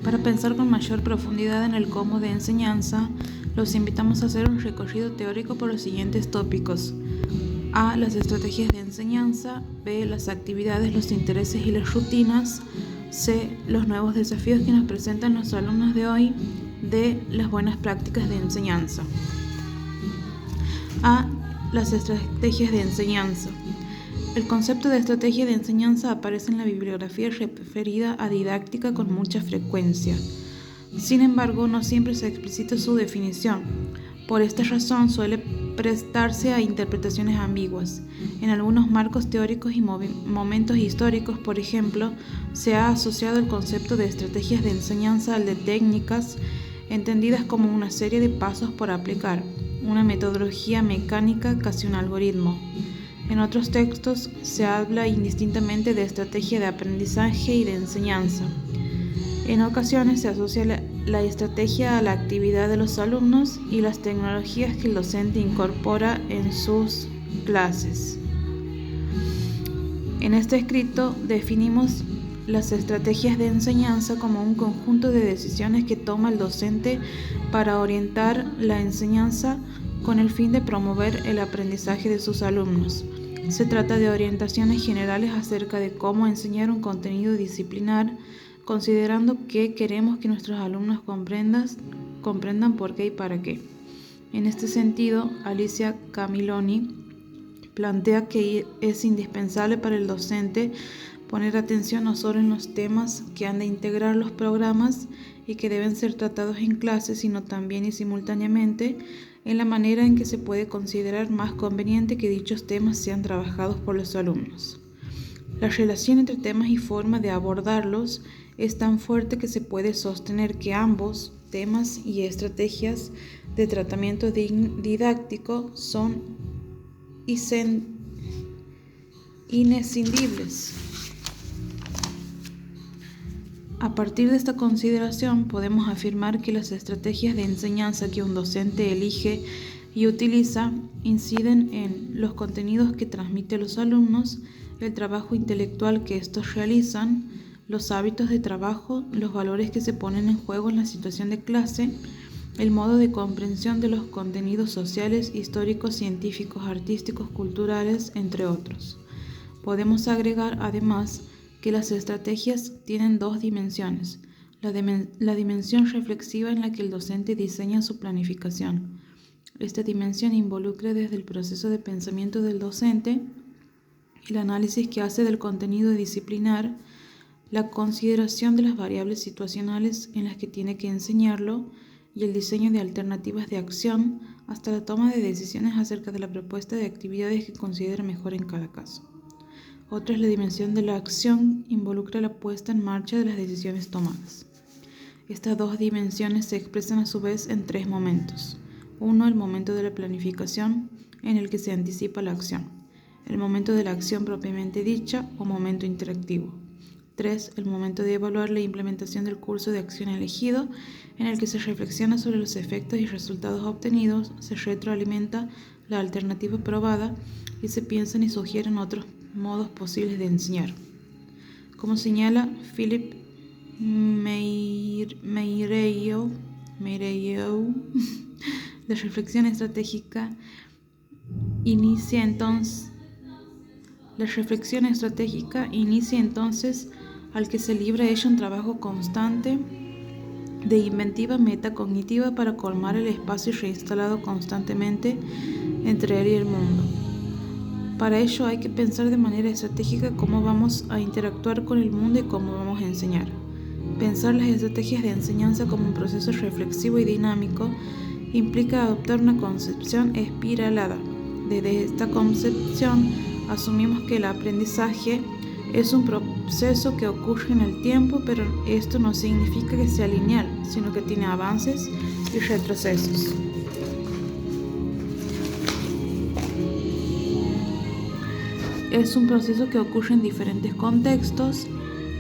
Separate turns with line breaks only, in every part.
Para pensar con mayor profundidad en el cómo de enseñanza, los invitamos a hacer un recorrido teórico por los siguientes tópicos: A. Las estrategias de enseñanza. B. Las actividades, los intereses y las rutinas. C. Los nuevos desafíos que nos presentan los alumnos de hoy. D. Las buenas prácticas de enseñanza. A. Las estrategias de enseñanza. El concepto de estrategia de enseñanza aparece en la bibliografía referida a didáctica con mucha frecuencia. Sin embargo, no siempre se explicita su definición. Por esta razón suele prestarse a interpretaciones ambiguas. En algunos marcos teóricos y momentos históricos, por ejemplo, se ha asociado el concepto de estrategias de enseñanza al de técnicas, entendidas como una serie de pasos por aplicar, una metodología mecánica, casi un algoritmo. En otros textos se habla indistintamente de estrategia de aprendizaje y de enseñanza. En ocasiones se asocia la estrategia a la actividad de los alumnos y las tecnologías que el docente incorpora en sus clases. En este escrito definimos las estrategias de enseñanza como un conjunto de decisiones que toma el docente para orientar la enseñanza con el fin de promover el aprendizaje de sus alumnos. Se trata de orientaciones generales acerca de cómo enseñar un contenido disciplinar, considerando que queremos que nuestros alumnos comprendan por qué y para qué. En este sentido, Alicia Camiloni plantea que es indispensable para el docente poner atención no solo en los temas que han de integrar los programas y que deben ser tratados en clase, sino también y simultáneamente en la manera en que se puede considerar más conveniente que dichos temas sean trabajados por los alumnos. La relación entre temas y forma de abordarlos es tan fuerte que se puede sostener que ambos, temas y estrategias de tratamiento didáctico, son inescindibles. A partir de esta consideración, podemos afirmar que las estrategias de enseñanza que un docente elige y utiliza inciden en los contenidos que transmite a los alumnos, el trabajo intelectual que estos realizan, los hábitos de trabajo, los valores que se ponen en juego en la situación de clase, el modo de comprensión de los contenidos sociales, históricos, científicos, artísticos, culturales, entre otros. Podemos agregar, además, que las estrategias tienen dos dimensiones: la dimensión reflexiva en la que el docente diseña su planificación. Esta dimensión involucra desde el proceso de pensamiento del docente, el análisis que hace del contenido disciplinar, la consideración de las variables situacionales en las que tiene que enseñarlo y el diseño de alternativas de acción hasta la toma de decisiones acerca de la propuesta de actividades que considera mejor en cada caso. Otra es la dimensión de la acción, involucra la puesta en marcha de las decisiones tomadas. Estas dos dimensiones se expresan a su vez en tres momentos. 1. El momento de la planificación, en el que se anticipa la acción. El momento de la acción propiamente dicha o momento interactivo. 3. El momento de evaluar la implementación del curso de acción elegido, en el que se reflexiona sobre los efectos y resultados obtenidos, se retroalimenta la alternativa probada y se piensan y sugieren otros modos posibles de enseñar. Como señala Philip Meireio, la reflexión estratégica inicia entonces al que se libra ella un trabajo constante de inventiva metacognitiva para colmar el espacio reinstalado constantemente entre él y el mundo. Para ello hay que pensar de manera estratégica cómo vamos a interactuar con el mundo y cómo vamos a enseñar. Pensar las estrategias de enseñanza como un proceso reflexivo y dinámico implica adoptar una concepción espiralada. Desde esta concepción asumimos que el aprendizaje es un proceso que ocurre en el tiempo, pero esto no significa que sea lineal, sino que tiene avances y retrocesos. Es un proceso que ocurre en diferentes contextos.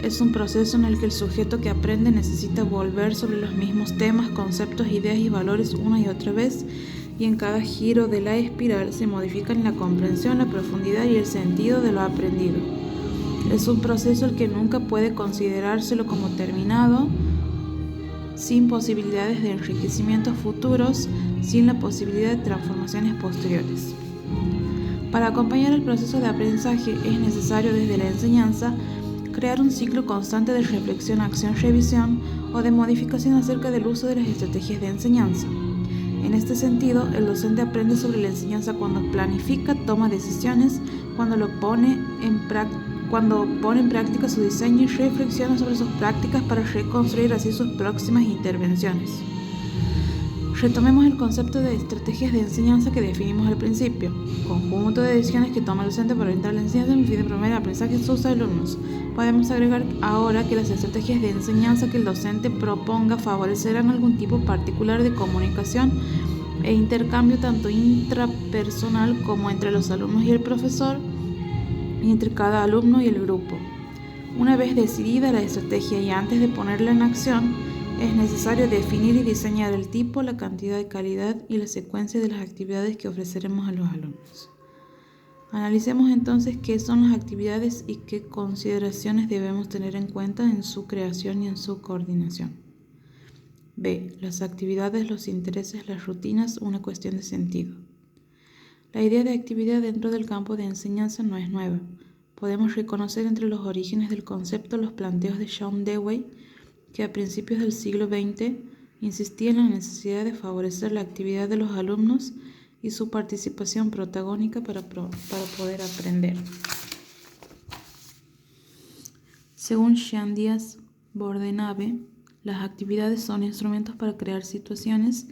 Es un proceso en el que el sujeto que aprende necesita volver sobre los mismos temas, conceptos, ideas y valores una y otra vez, y en cada giro de la espiral se modifican la comprensión, la profundidad y el sentido de lo aprendido. Es un proceso el que nunca puede considerárselo como terminado sin posibilidades de enriquecimientos futuros, sin la posibilidad de transformaciones posteriores. Para acompañar el proceso de aprendizaje es necesario desde la enseñanza crear un ciclo constante de reflexión, acción, revisión o de modificación acerca del uso de las estrategias de enseñanza. En este sentido, el docente aprende sobre la enseñanza cuando planifica, toma decisiones, cuando pone en práctica su diseño y reflexiona sobre sus prácticas para reconstruir así sus próximas intervenciones. Retomemos el concepto de estrategias de enseñanza que definimos al principio. Conjunto de decisiones que toma el docente para orientar la enseñanza en el fin de promover el aprendizaje de sus alumnos. Podemos agregar ahora que las estrategias de enseñanza que el docente proponga favorecerán algún tipo particular de comunicación e intercambio tanto intrapersonal como entre los alumnos y el profesor y entre cada alumno y el grupo. Una vez decidida la estrategia y antes de ponerla en acción, es necesario definir y diseñar el tipo, la cantidad y calidad y la secuencia de las actividades que ofreceremos a los alumnos. Analicemos entonces qué son las actividades y qué consideraciones debemos tener en cuenta en su creación y en su coordinación. B. Las actividades, los intereses, las rutinas, una cuestión de sentido. La idea de actividad dentro del campo de enseñanza no es nueva. Podemos reconocer entre los orígenes del concepto los planteos de John Dewey, que a principios del siglo XX insistía en la necesidad de favorecer la actividad de los alumnos y su participación protagónica para poder aprender. Según Jean Díaz Bordenave, las actividades son instrumentos para crear situaciones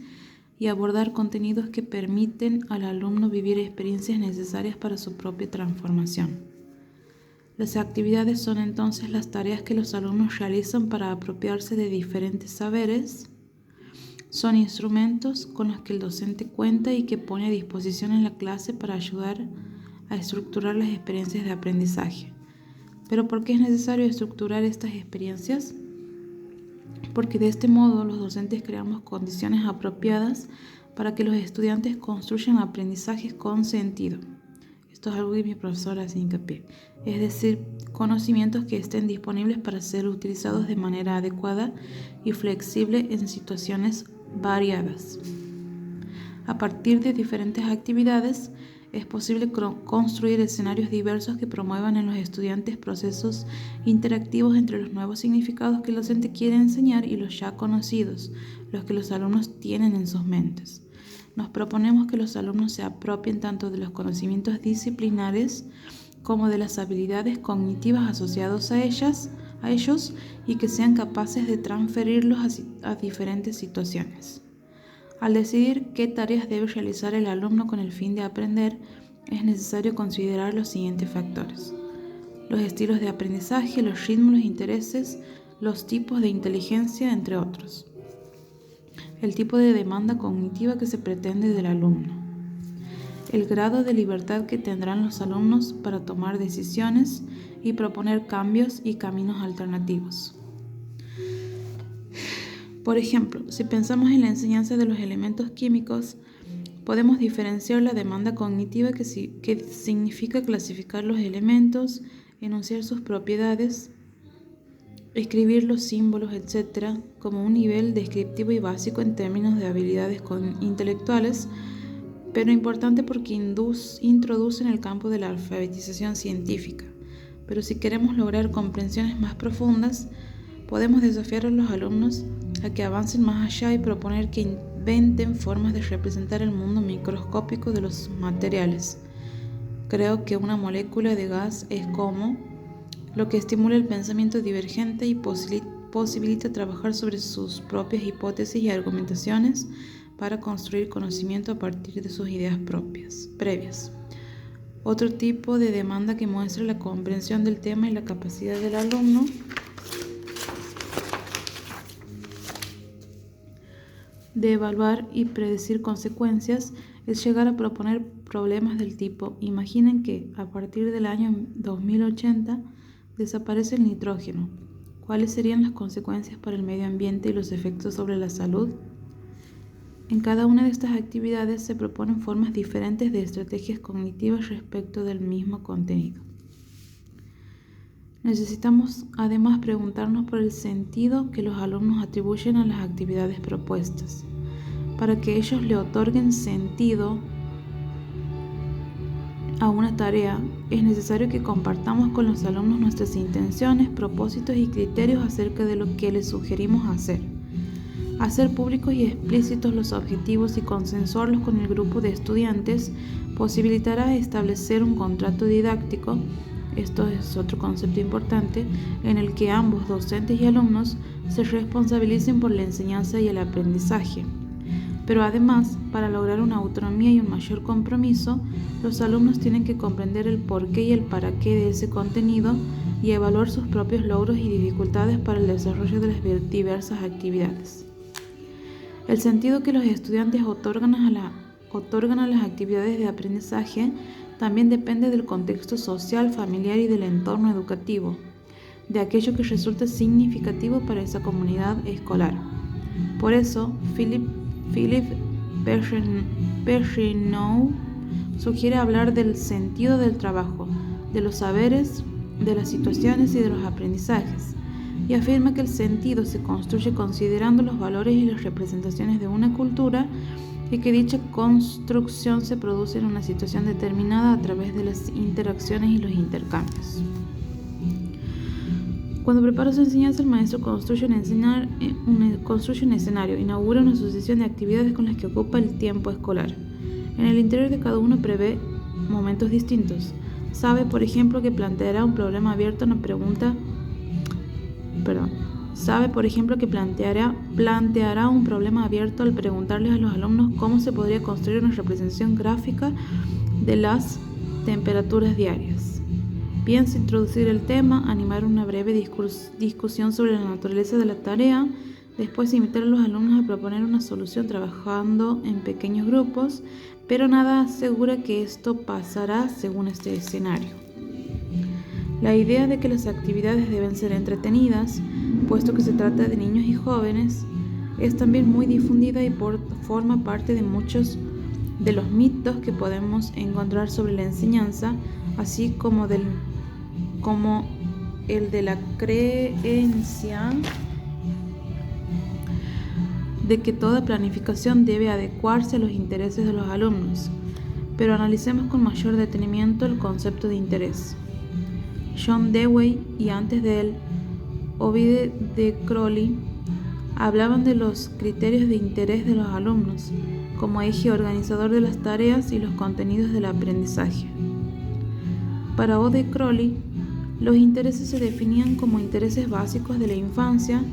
y abordar contenidos que permiten al alumno vivir experiencias necesarias para su propia transformación. Las actividades son entonces las tareas que los alumnos realizan para apropiarse de diferentes saberes. Son instrumentos con los que el docente cuenta y que pone a disposición en la clase para ayudar a estructurar las experiencias de aprendizaje. ¿Pero por qué es necesario estructurar estas experiencias? Porque de este modo los docentes creamos condiciones apropiadas para que los estudiantes construyan aprendizajes con sentido. Esto es algo que mi profesora hace hincapié. Es decir, conocimientos que estén disponibles para ser utilizados de manera adecuada y flexible en situaciones variadas. A partir de diferentes actividades, es posible construir escenarios diversos que promuevan en los estudiantes procesos interactivos entre los nuevos significados que el docente quiere enseñar y los ya conocidos, los que los alumnos tienen en sus mentes. Nos proponemos que los alumnos se apropien tanto de los conocimientos disciplinares como de las habilidades cognitivas asociadas a ellos y que sean capaces de transferirlos a diferentes situaciones. Al decidir qué tareas debe realizar el alumno con el fin de aprender, es necesario considerar los siguientes factores: los estilos de aprendizaje, los ritmos, los intereses, los tipos de inteligencia, entre otros. El tipo de demanda cognitiva que se pretende del alumno. El grado de libertad que tendrán los alumnos para tomar decisiones y proponer cambios y caminos alternativos. Por ejemplo, si pensamos en la enseñanza de los elementos químicos, podemos diferenciar la demanda cognitiva que significa clasificar los elementos, enunciar sus propiedades, escribir los símbolos, etc., como un nivel descriptivo y básico en términos de habilidades intelectuales, pero importante porque introduce en el campo de la alfabetización científica. Pero si queremos lograr comprensiones más profundas, podemos desafiar a los alumnos a que avancen más allá y proponer que inventen formas de representar el mundo microscópico de los materiales. Creo que una molécula de gas es como, lo que estimula el pensamiento divergente y posibilita trabajar sobre sus propias hipótesis y argumentaciones para construir conocimiento a partir de sus ideas previas. Otro tipo de demanda que muestra la comprensión del tema y la capacidad del alumno de evaluar y predecir consecuencias es llegar a proponer problemas del tipo: imaginen que a partir del año 2080 desaparece el nitrógeno. ¿Cuáles serían las consecuencias para el medio ambiente y los efectos sobre la salud? En cada una de estas actividades se proponen formas diferentes de estrategias cognitivas respecto del mismo contenido. Necesitamos además preguntarnos por el sentido que los alumnos atribuyen a las actividades propuestas. Para que ellos le otorguen sentido a una tarea, es necesario que compartamos con los alumnos nuestras intenciones, propósitos y criterios acerca de lo que les sugerimos hacer. Hacer públicos y explícitos los objetivos y consensuarlos con el grupo de estudiantes posibilitará establecer un contrato didáctico. Esto es otro concepto importante, en el que ambos, docentes y alumnos, se responsabilicen por la enseñanza y el aprendizaje. Pero además, para lograr una autonomía y un mayor compromiso, los alumnos tienen que comprender el porqué y el para qué de ese contenido y evaluar sus propios logros y dificultades para el desarrollo de las diversas actividades. El sentido que los estudiantes otorgan a las actividades de aprendizaje también depende del contexto social, familiar y del entorno educativo, de aquello que resulta significativo para esa comunidad escolar. Por eso, Philip Perrineau sugiere hablar del sentido del trabajo, de los saberes, de las situaciones y de los aprendizajes, y afirma que el sentido se construye considerando los valores y las representaciones de una cultura y que dicha construcción se produce en una situación determinada a través de las interacciones y los intercambios. Cuando prepara su enseñanza, el maestro construye un escenario, inaugura una sucesión de actividades con las que ocupa el tiempo escolar. En el interior de cada uno prevé momentos distintos. Sabe, por ejemplo, que planteará un problema abierto a una pregunta. Planteará un problema abierto al preguntarles a los alumnos cómo se podría construir una representación gráfica de las temperaturas diarias. Piensa introducir el tema, animar una breve discusión sobre la naturaleza de la tarea, después invitar a los alumnos a proponer una solución trabajando en pequeños grupos, pero nada asegura que esto pasará según este escenario. La idea de que las actividades deben ser entretenidas, puesto que se trata de niños y jóvenes, es también muy difundida y forma parte de muchos de los mitos que podemos encontrar sobre la enseñanza, así como el de la creencia de que toda planificación debe adecuarse a los intereses de los alumnos. Pero analicemos con mayor detenimiento el concepto de interés. John Dewey y antes de él, Ovide de Crowley, hablaban de los criterios de interés de los alumnos como eje organizador de las tareas y los contenidos del aprendizaje. Para O. de Crowley, los intereses se definían como intereses básicos de la infancia,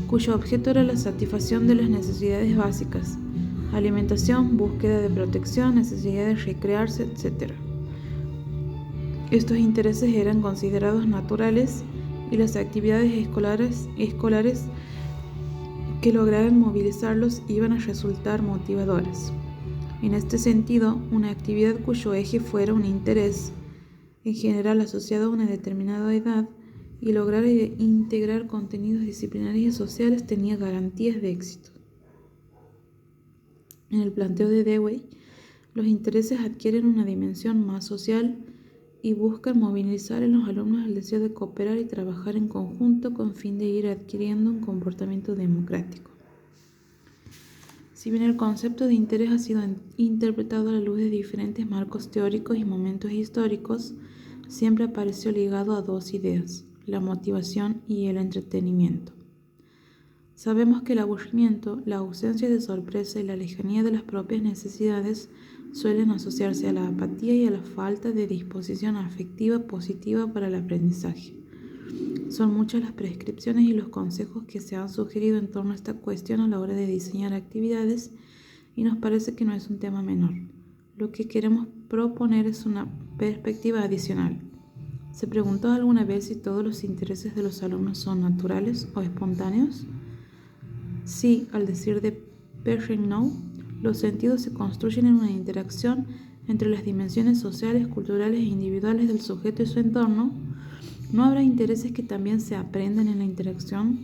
cuyo objeto era la satisfacción de las necesidades básicas: alimentación, búsqueda de protección, necesidad de recrearse, etc. Estos intereses eran considerados naturales y las actividades escolares que lograran movilizarlos iban a resultar motivadoras. En este sentido, una actividad cuyo eje fuera un interés, en general asociado a una determinada edad, y lograr integrar contenidos disciplinarios y sociales tenía garantías de éxito. En el planteo de Dewey, los intereses adquieren una dimensión más social y buscan movilizar en los alumnos el deseo de cooperar y trabajar en conjunto con fin de ir adquiriendo un comportamiento democrático. Si bien el concepto de interés ha sido interpretado a la luz de diferentes marcos teóricos y momentos históricos, siempre apareció ligado a dos ideas: la motivación y el entretenimiento. Sabemos que el aburrimiento, la ausencia de sorpresa y la lejanía de las propias necesidades suelen asociarse a la apatía y a la falta de disposición afectiva positiva para el aprendizaje. Son muchas las prescripciones y los consejos que se han sugerido en torno a esta cuestión a la hora de diseñar actividades, y nos parece que no es un tema menor. Lo que queremos proponer es una perspectiva adicional. ¿Se preguntó alguna vez si todos los intereses de los alumnos son naturales o espontáneos? Sí, al decir de Perrineau, los sentidos se construyen en una interacción entre las dimensiones sociales, culturales e individuales del sujeto y su entorno. ¿No habrá intereses que también se aprenden en la interacción?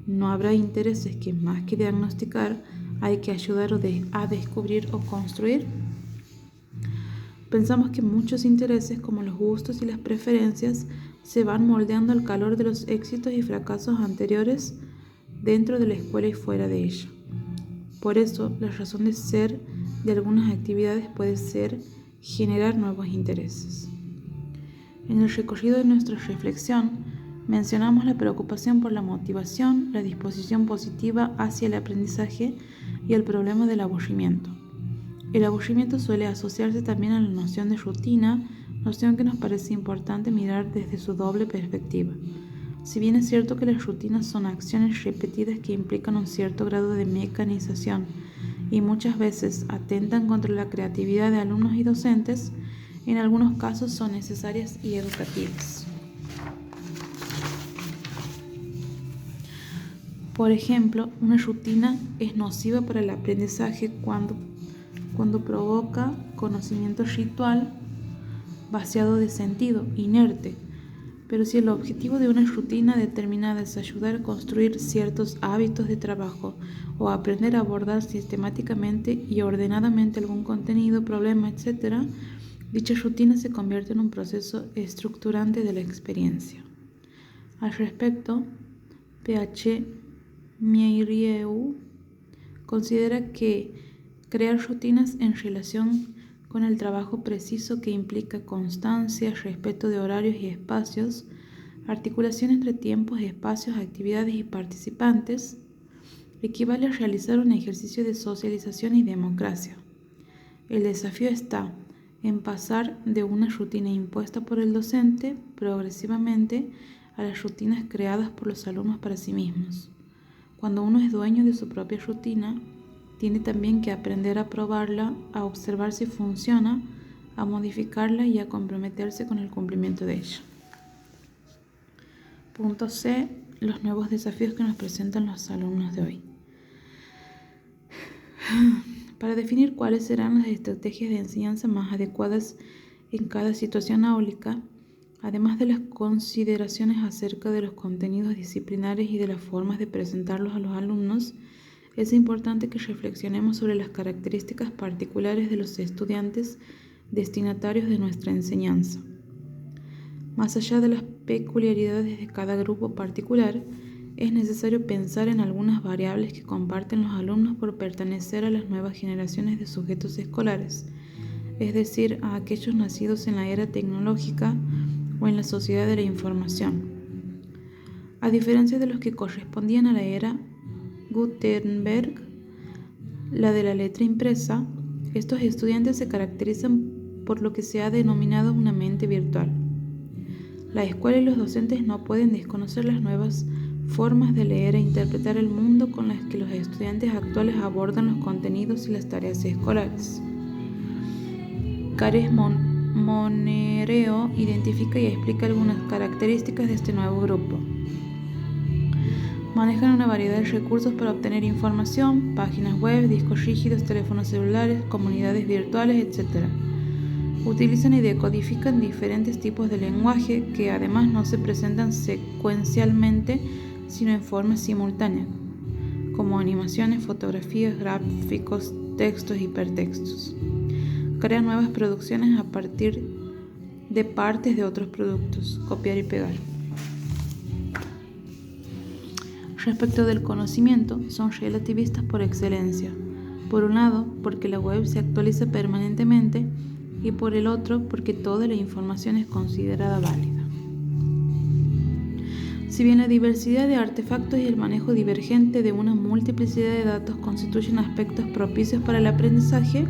¿No habrá intereses que, más que diagnosticar, hay que ayudar a descubrir o construir? Pensamos que muchos intereses, como los gustos y las preferencias, se van moldeando al calor de los éxitos y fracasos anteriores dentro de la escuela y fuera de ella. Por eso, la razón de ser de algunas actividades puede ser generar nuevos intereses. En el recorrido de nuestra reflexión, mencionamos la preocupación por la motivación, la disposición positiva hacia el aprendizaje y el problema del aburrimiento. El aburrimiento suele asociarse también a la noción de rutina, noción que nos parece importante mirar desde su doble perspectiva. Si bien es cierto que las rutinas son acciones repetidas que implican un cierto grado de mecanización y muchas veces atentan contra la creatividad de alumnos y docentes, en algunos casos son necesarias y educativas. Por ejemplo, una rutina es nociva para el aprendizaje cuando provoca conocimiento ritual vaciado de sentido, inerte. Pero si el objetivo de una rutina determinada es ayudar a construir ciertos hábitos de trabajo o aprender a abordar sistemáticamente y ordenadamente algún contenido, problema, etc., dicha rutina se convierte en un proceso estructurante de la experiencia. Al respecto, P.H. Myrieu considera que crear rutinas en relación con el trabajo preciso que implica constancia, respeto de horarios y espacios, articulación entre tiempos, espacios, actividades y participantes, equivale a realizar un ejercicio de socialización y democracia. El desafío está en pasar de una rutina impuesta por el docente progresivamente a las rutinas creadas por los alumnos para sí mismos. Cuando uno es dueño de su propia rutina, tiene también que aprender a probarla, a observar si funciona, a modificarla y a comprometerse con el cumplimiento de ella. Punto C. Los nuevos desafíos que nos presentan los alumnos de hoy. Para definir cuáles serán las estrategias de enseñanza más adecuadas en cada situación áulica, además de las consideraciones acerca de los contenidos disciplinares y de las formas de presentarlos a los alumnos, es importante que reflexionemos sobre las características particulares de los estudiantes destinatarios de nuestra enseñanza. Más allá de las peculiaridades de cada grupo particular, es necesario pensar en algunas variables que comparten los alumnos por pertenecer a las nuevas generaciones de sujetos escolares, es decir, a aquellos nacidos en la era tecnológica o en la sociedad de la información. A diferencia de los que correspondían a la era Gutenberg, la de la letra impresa, estos estudiantes se caracterizan por lo que se ha denominado una mente virtual. La escuela y los docentes no pueden desconocer las nuevas formas de leer e interpretar el mundo con las que los estudiantes actuales abordan los contenidos y las tareas escolares. Cares Monereo identifica y explica algunas características de este nuevo grupo. Manejan una variedad de recursos para obtener información, páginas web, discos rígidos, teléfonos celulares, comunidades virtuales, etc. Utilizan y decodifican diferentes tipos de lenguaje que además no se presentan secuencialmente, sino en forma simultánea, como animaciones, fotografías, gráficos, textos, hipertextos. Crean nuevas producciones a partir de partes de otros productos, copiar y pegar. Respecto del conocimiento, son relativistas por excelencia. Por un lado, porque la web se actualiza permanentemente, y por el otro, porque toda la información es considerada válida. Si bien la diversidad de artefactos y el manejo divergente de una multiplicidad de datos constituyen aspectos propicios para el aprendizaje,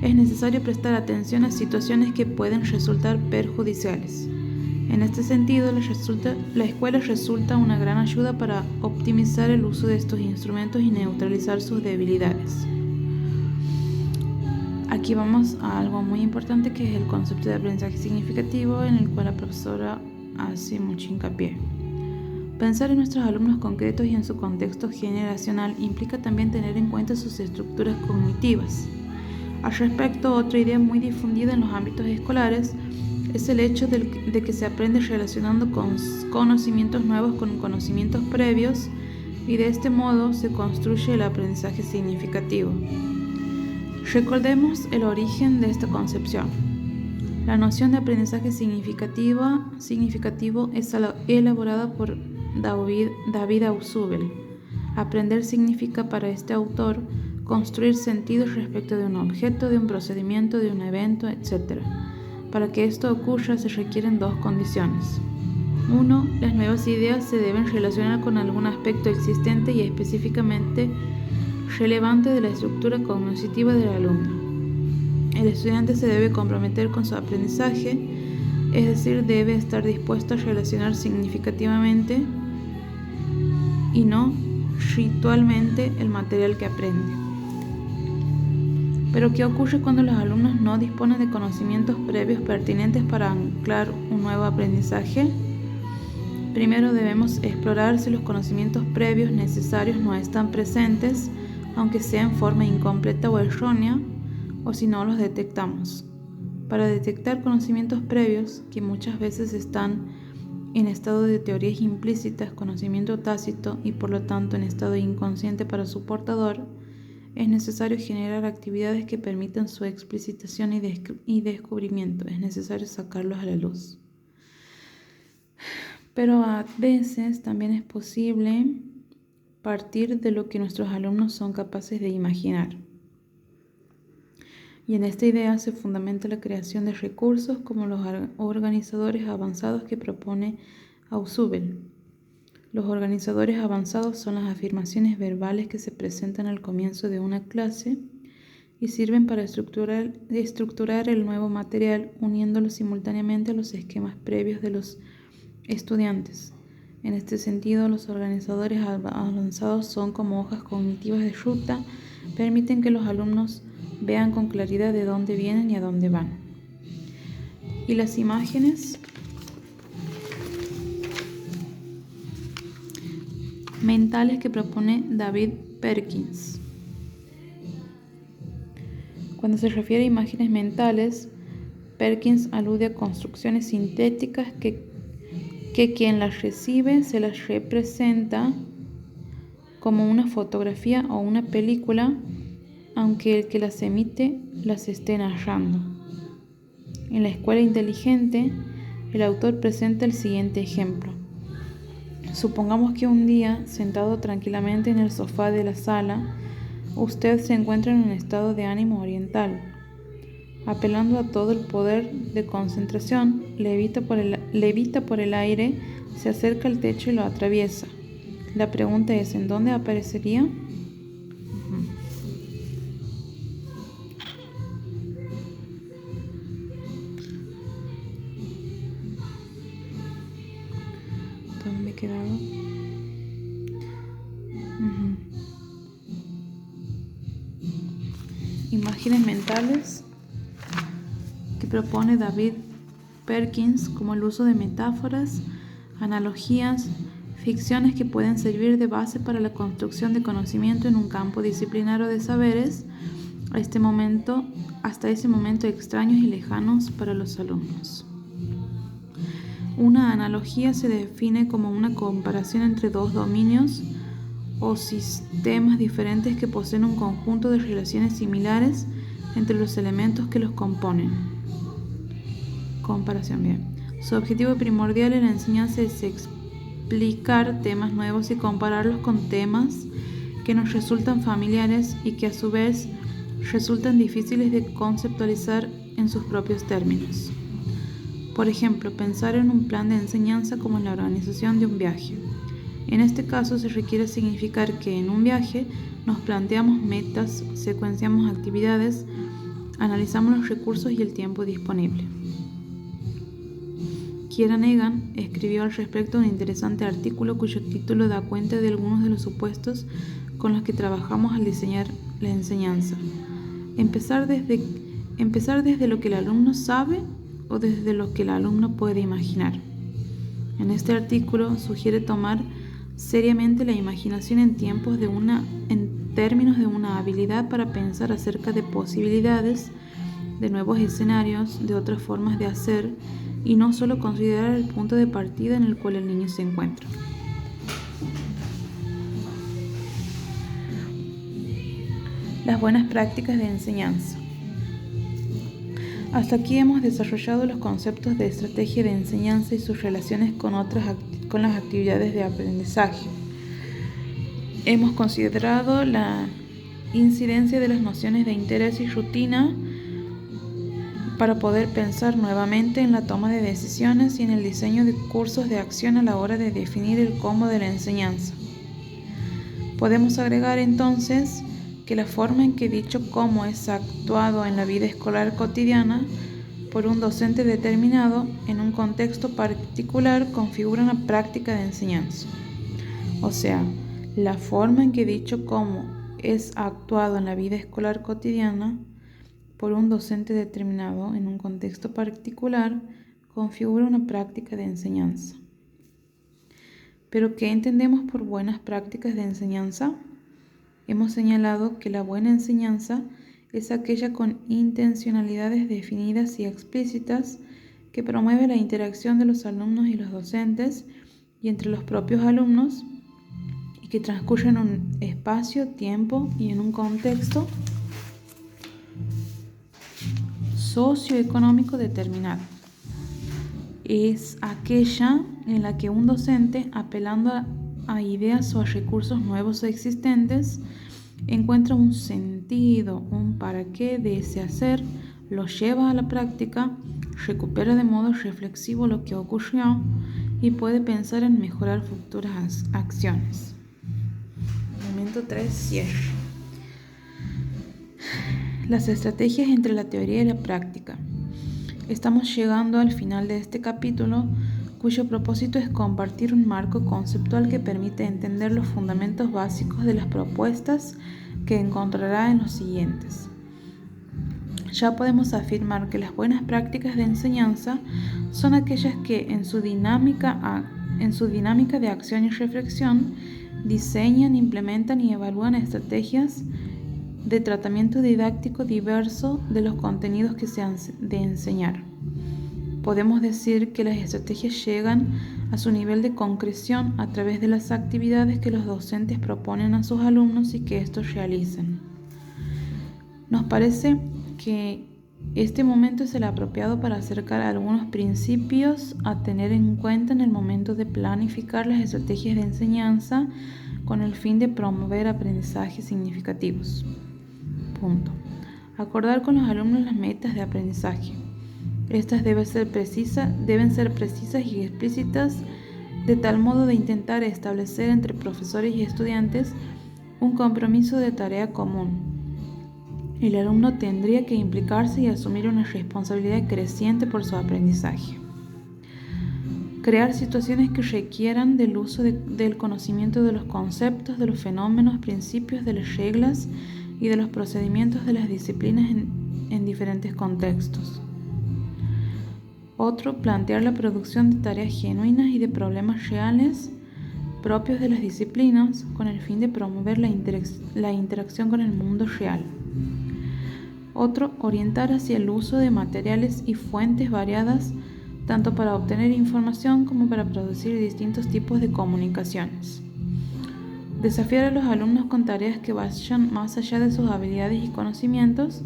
es necesario prestar atención a situaciones que pueden resultar perjudiciales. En este sentido, la escuela resulta una gran ayuda para optimizar el uso de estos instrumentos y neutralizar sus debilidades. Aquí vamos a algo muy importante, que es el concepto de aprendizaje significativo, en el cual la profesora hace mucho hincapié. Pensar en nuestros alumnos concretos y en su contexto generacional implica también tener en cuenta sus estructuras cognitivas. Al respecto, otra idea muy difundida en los ámbitos escolares es el hecho de que se aprende relacionando con conocimientos nuevos con conocimientos previos, y de este modo se construye el aprendizaje significativo. Recordemos el origen de esta concepción. La noción de aprendizaje significativo es elaborada por David Ausubel. Aprender significa para este autor construir sentidos respecto de un objeto, de un procedimiento, de un evento, etc. Para que esto ocurra se requieren dos condiciones. 1. Las nuevas ideas se deben relacionar con algún aspecto existente y específicamente relevante de la estructura cognitiva del alumno. El estudiante se debe comprometer con su aprendizaje, es decir, debe estar dispuesto a relacionar significativamente y no ritualmente el material que aprende. Pero ¿qué ocurre cuando los alumnos no disponen de conocimientos previos pertinentes para anclar un nuevo aprendizaje? Primero debemos explorar si los conocimientos previos necesarios no están presentes, aunque sea en forma incompleta o errónea, o si no los detectamos. Para detectar conocimientos previos, que muchas veces están en estado de teorías implícitas, conocimiento tácito y por lo tanto en estado inconsciente para su portador, es necesario generar actividades que permitan su explicitación y descubrimiento. Es necesario sacarlos a la luz. Pero a veces también es posible partir de lo que nuestros alumnos son capaces de imaginar. Y en esta idea se fundamenta la creación de recursos como los organizadores avanzados que propone Ausubel. Los organizadores avanzados son las afirmaciones verbales que se presentan al comienzo de una clase y sirven para estructurar el nuevo material uniéndolo simultáneamente a los esquemas previos de los estudiantes. En este sentido, los organizadores avanzados son como hojas cognitivas de ruta, permiten que los alumnos vean con claridad de dónde vienen y a dónde van. Y las imágenes mentales que propone David Perkins. Cuando se refiere a imágenes mentales, Perkins alude a construcciones sintéticas que quien las recibe se las representa como una fotografía o una película, aunque el que las emite las esté narrando. En la escuela inteligente, el autor presenta el siguiente ejemplo. Supongamos que un día, sentado tranquilamente en el sofá de la sala, usted se encuentra en un estado de ánimo oriental. Apelando a todo el poder de concentración, levita por el aire, se acerca al techo y lo atraviesa. La pregunta es, ¿en dónde aparecería? ¿Dónde me he quedado? Imágenes mentales que propone David Perkins como el uso de metáforas, analogías, ficciones que pueden servir de base para la construcción de conocimiento en un campo disciplinario de saberes, hasta ese momento extraños y lejanos para los alumnos. Una analogía se define como una comparación entre dos dominios o sistemas diferentes que poseen un conjunto de relaciones similares entre los elementos que los componen. Comparación, bien. Su objetivo primordial en la enseñanza es explicar temas nuevos y compararlos con temas que nos resultan familiares y que a su vez resultan difíciles de conceptualizar en sus propios términos. Por ejemplo, pensar en un plan de enseñanza como en la organización de un viaje. En este caso se requiere significar que en un viaje nos planteamos metas, secuenciamos actividades, analizamos los recursos y el tiempo disponible. Kieran Egan escribió al respecto un interesante artículo cuyo título da cuenta de algunos de los supuestos con los que trabajamos al diseñar la enseñanza. Empezar desde lo que el alumno sabe o desde lo que el alumno puede imaginar. En este artículo sugiere tomar seriamente la imaginación en términos de una habilidad para pensar acerca de posibilidades, de nuevos escenarios, de otras formas de hacer, y no solo considerar el punto de partida en el cual el niño se encuentra. Las buenas prácticas de enseñanza. Hasta aquí hemos desarrollado los conceptos de estrategia de enseñanza y sus relaciones con las actividades de aprendizaje. Hemos considerado la incidencia de las nociones de interés y rutina para poder pensar nuevamente en la toma de decisiones y en el diseño de cursos de acción a la hora de definir el cómo de la enseñanza. Podemos agregar entonces que la forma en que dicho cómo es actuado en la vida escolar cotidiana por un docente determinado en un contexto particular configura una práctica de enseñanza. O sea, la forma en que dicho cómo es actuado en la vida escolar cotidiana por un docente determinado en un contexto particular configura una práctica de enseñanza. ¿Pero qué entendemos por buenas prácticas de enseñanza? Hemos señalado que la buena enseñanza es aquella con intencionalidades definidas y explícitas que promueve la interacción de los alumnos y los docentes y entre los propios alumnos y que transcurre en un espacio, tiempo y en un contexto socioeconómico determinado. Es aquella en la que un docente, apelando a ideas o a recursos nuevos o existentes, encuentra un sentido, un para qué de ese hacer, lo lleva a la práctica, recupera de modo reflexivo lo que ocurrió y puede pensar en mejorar futuras acciones. Momento 3, cierre. Las estrategias entre la teoría y la práctica. Estamos llegando al final de este capítulo, cuyo propósito es compartir un marco conceptual que permite entender los fundamentos básicos de las propuestas que encontrará en los siguientes. Ya podemos afirmar que las buenas prácticas de enseñanza son aquellas que en su dinámica de acción y reflexión diseñan, implementan y evalúan estrategias de tratamiento didáctico diverso de los contenidos que se han de enseñar. Podemos decir que las estrategias llegan a su nivel de concreción a través de las actividades que los docentes proponen a sus alumnos y que estos realizan. Nos parece que este momento es el apropiado para acercar algunos principios a tener en cuenta en el momento de planificar las estrategias de enseñanza con el fin de promover aprendizajes significativos. Punto. Acordar con los alumnos las metas de aprendizaje. Estas deben ser precisas y explícitas de tal modo de intentar establecer entre profesores y estudiantes un compromiso de tarea común. El alumno tendría que implicarse y asumir una responsabilidad creciente por su aprendizaje. Crear situaciones que requieran del uso del conocimiento de los conceptos, de los fenómenos, principios, de las reglas y de los procedimientos de las disciplinas en diferentes contextos. Otro, plantear la producción de tareas genuinas y de problemas reales propios de las disciplinas con el fin de promover la interacción con el mundo real. Otro, orientar hacia el uso de materiales y fuentes variadas tanto para obtener información como para producir distintos tipos de comunicaciones. Desafiar a los alumnos con tareas que vayan más allá de sus habilidades y conocimientos,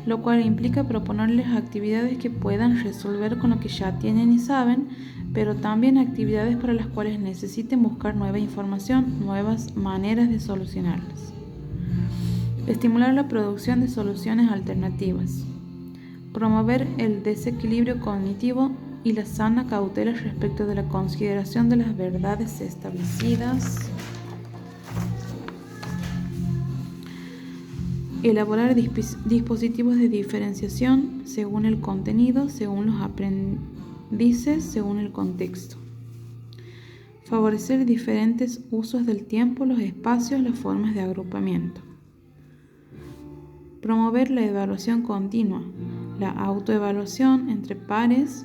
lo cual implica proponerles actividades que puedan resolver con lo que ya tienen y saben, pero también actividades para las cuales necesiten buscar nueva información, nuevas maneras de solucionarlas. Estimular la producción de soluciones alternativas. Promover el desequilibrio cognitivo y la sana cautela respecto de la consideración de las verdades establecidas. Elaborar dispositivos de diferenciación según el contenido, según los aprendices, según el contexto. Favorecer diferentes usos del tiempo, los espacios, las formas de agrupamiento. Promover la evaluación continua, la autoevaluación entre pares,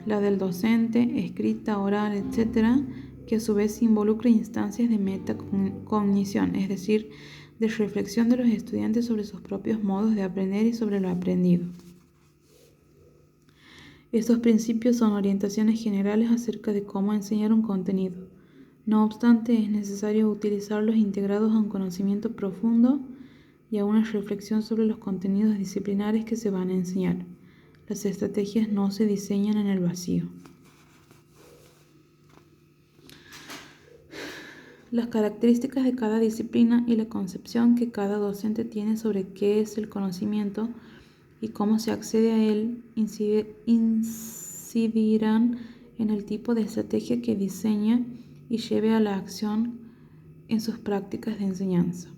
la del docente, escrita, oral, etc., que a su vez involucra instancias de metacognición, es decir, de reflexión de los estudiantes sobre sus propios modos de aprender y sobre lo aprendido. Estos principios son orientaciones generales acerca de cómo enseñar un contenido. No obstante, es necesario utilizarlos integrados a un conocimiento profundo y a una reflexión sobre los contenidos disciplinares que se van a enseñar. Las estrategias no se diseñan en el vacío. Las características de cada disciplina y la concepción que cada docente tiene sobre qué es el conocimiento y cómo se accede a él incidirán en el tipo de estrategia que diseñe y lleve a la acción en sus prácticas de enseñanza.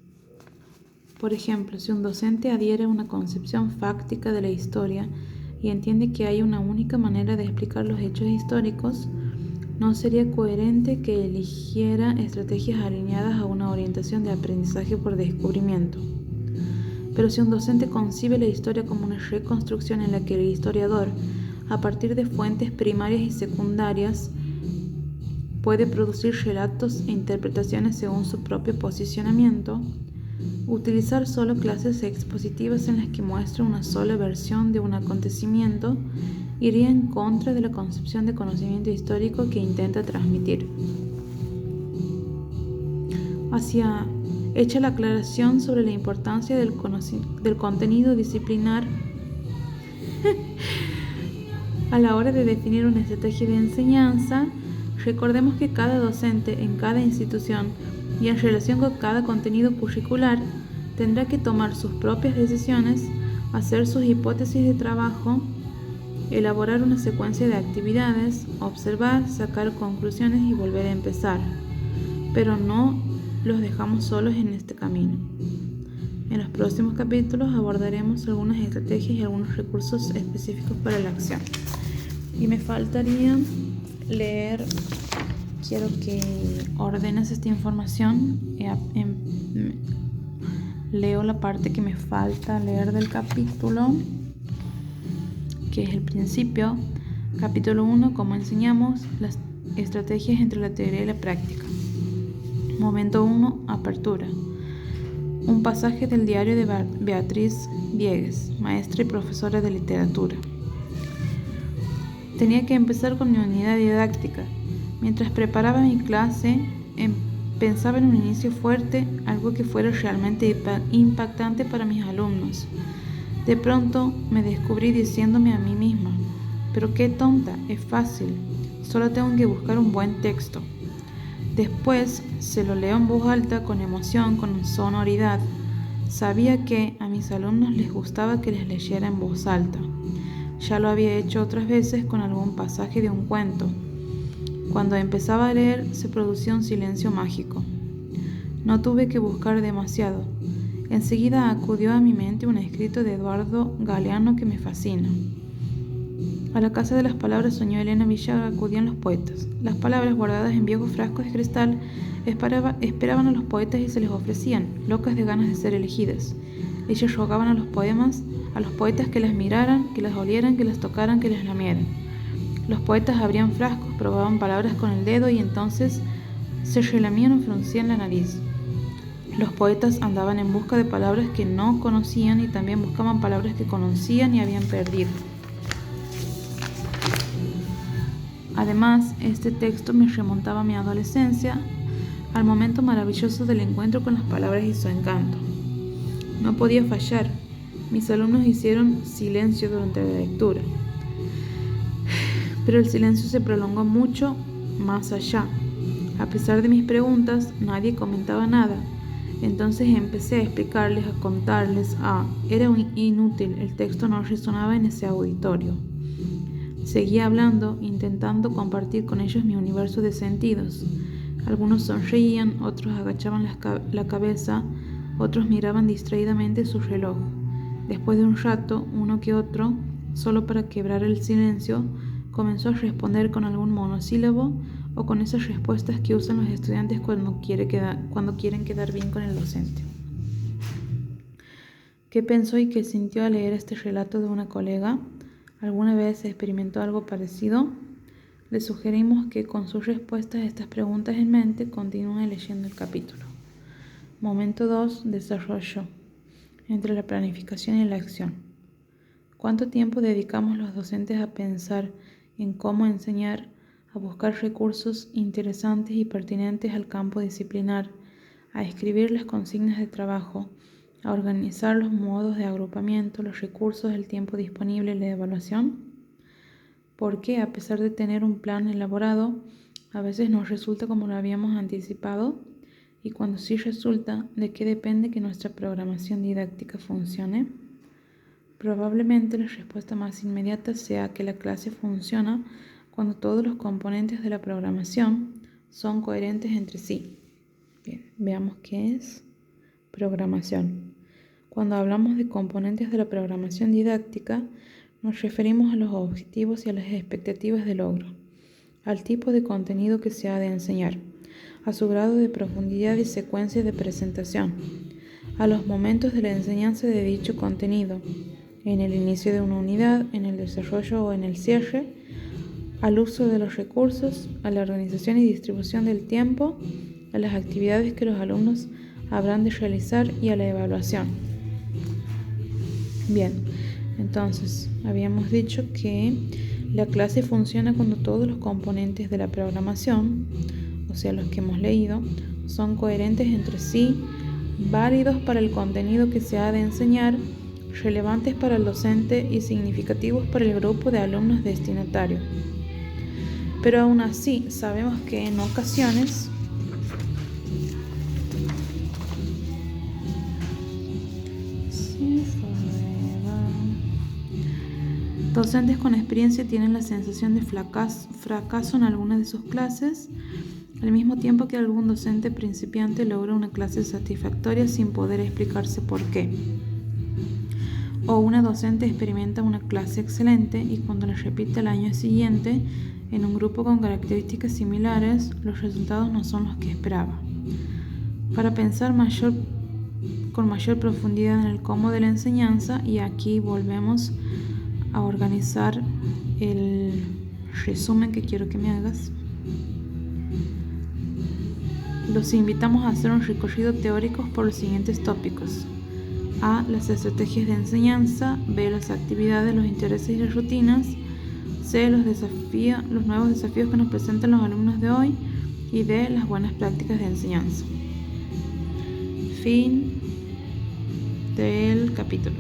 Por ejemplo, si un docente adhiere a una concepción fáctica de la historia y entiende que hay una única manera de explicar los hechos históricos, no sería coherente que eligiera estrategias alineadas a una orientación de aprendizaje por descubrimiento. Pero si un docente concibe la historia como una reconstrucción en la que el historiador, a partir de fuentes primarias y secundarias, puede producir relatos e interpretaciones según su propio posicionamiento, utilizar solo clases expositivas en las que muestra una sola versión de un acontecimiento iría en contra de la concepción de conocimiento histórico que intenta transmitir. Hecha la aclaración sobre la importancia del contenido disciplinar a la hora de definir una estrategia de enseñanza, recordemos que cada docente en cada institución y en relación con cada contenido curricular tendrá que tomar sus propias decisiones, hacer sus hipótesis de trabajo, elaborar una secuencia de actividades, observar, sacar conclusiones y volver a empezar. Pero no los dejamos solos en este camino. En los próximos capítulos abordaremos algunas estrategias y algunos recursos específicos para la acción. Y me faltaría leer, quiero que ordenes esta información. Leo la parte que me falta leer del capítulo, que es el principio. Capítulo 1, cómo enseñamos las estrategias entre la teoría y la práctica. Momento 1, apertura. Un pasaje del diario de Beatriz Viegues, maestra y profesora de literatura. Tenía que empezar con mi unidad didáctica. Mientras preparaba mi clase, pensaba en un inicio fuerte, algo que fuera realmente impactante para mis alumnos. De pronto me descubrí diciéndome a mí misma: pero qué tonta, es fácil, solo tengo que buscar un buen texto. Después se lo leo en voz alta, con emoción, con sonoridad. Sabía que a mis alumnos les gustaba que les leyera en voz alta. Ya lo había hecho otras veces con algún pasaje de un cuento. Cuando empezaba a leer se producía un silencio mágico. No tuve que buscar demasiado. Enseguida acudió a mi mente un escrito de Eduardo Galeano que me fascina. A la casa de las palabras, soñó Elena Villagra, acudían los poetas. Las palabras, guardadas en viejos frascos de cristal, esperaban a los poetas y se les ofrecían, locas de ganas de ser elegidas. Ellas rogaban a los poetas que las miraran, que las olieran, que las tocaran, que las lamieran. Los poetas abrían frascos, probaban palabras con el dedo y entonces se relamían o fruncían la nariz. Los poetas andaban en busca de palabras que no conocían y también buscaban palabras que conocían y habían perdido. Además, este texto me remontaba a mi adolescencia, al momento maravilloso del encuentro con las palabras y su encanto. No podía fallar. Mis alumnos hicieron silencio durante la lectura. Pero el silencio se prolongó mucho más allá. A pesar de mis preguntas, nadie comentaba nada. Entonces empecé a explicarles, a contarles. Era inútil, el texto no resonaba en ese auditorio. Seguía hablando, intentando compartir con ellos mi universo de sentidos. Algunos sonreían, otros agachaban la cabeza, otros miraban distraídamente su reloj. Después de un rato, uno que otro, solo para quebrar el silencio, comenzó a responder con algún monosílabo o con esas respuestas que usan los estudiantes cuando quieren quedar bien con el docente. ¿Qué pensó y qué sintió al leer este relato de una colega? ¿Alguna vez experimentó algo parecido? Le sugerimos que con sus respuestas a estas preguntas en mente continúe leyendo el capítulo. Momento 2. Desarrollo. Entre la planificación y la acción. ¿Cuánto tiempo dedicamos los docentes a pensar en cómo enseñar, a buscar recursos interesantes y pertinentes al campo disciplinar, a escribir las consignas de trabajo, a organizar los modos de agrupamiento, los recursos, el tiempo disponible y la evaluación. Porque a pesar de tener un plan elaborado, a veces no resulta como lo habíamos anticipado, y cuando sí resulta, ¿de qué depende que nuestra programación didáctica funcione? Probablemente la respuesta más inmediata sea que la clase funciona cuando todos los componentes de la programación son coherentes entre sí. Bien, veamos qué es programación. Cuando hablamos de componentes de la programación didáctica, nos referimos a los objetivos y a las expectativas de logro, al tipo de contenido que se ha de enseñar, a su grado de profundidad y secuencia de presentación, a los momentos de la enseñanza de dicho contenido, en el inicio de una unidad, en el desarrollo o en el cierre, al uso de los recursos, a la organización y distribución del tiempo, a las actividades que los alumnos habrán de realizar y a la evaluación. Bien, entonces habíamos dicho que la clase funciona cuando todos los componentes de la programación, o sea, los que hemos leído, son coherentes entre sí, válidos para el contenido que se ha de enseñar, relevantes para el docente y significativos para el grupo de alumnos destinatario. Pero aún así, sabemos que en ocasiones docentes con experiencia tienen la sensación de fracaso en algunas de sus clases, al mismo tiempo que algún docente principiante logra una clase satisfactoria sin poder explicarse por qué. O una docente experimenta una clase excelente y cuando la repite al año siguiente, en un grupo con características similares, los resultados no son los que esperaba. Para pensar con mayor profundidad en el cómo de la enseñanza, y aquí volvemos a organizar el resumen que quiero que me hagas, los invitamos a hacer un recorrido teórico por los siguientes tópicos. A. Las estrategias de enseñanza. B. Las actividades, los intereses y las rutinas. C. Los nuevos desafíos que nos presentan los alumnos de hoy. Y D. Las buenas prácticas de enseñanza. Fin del capítulo.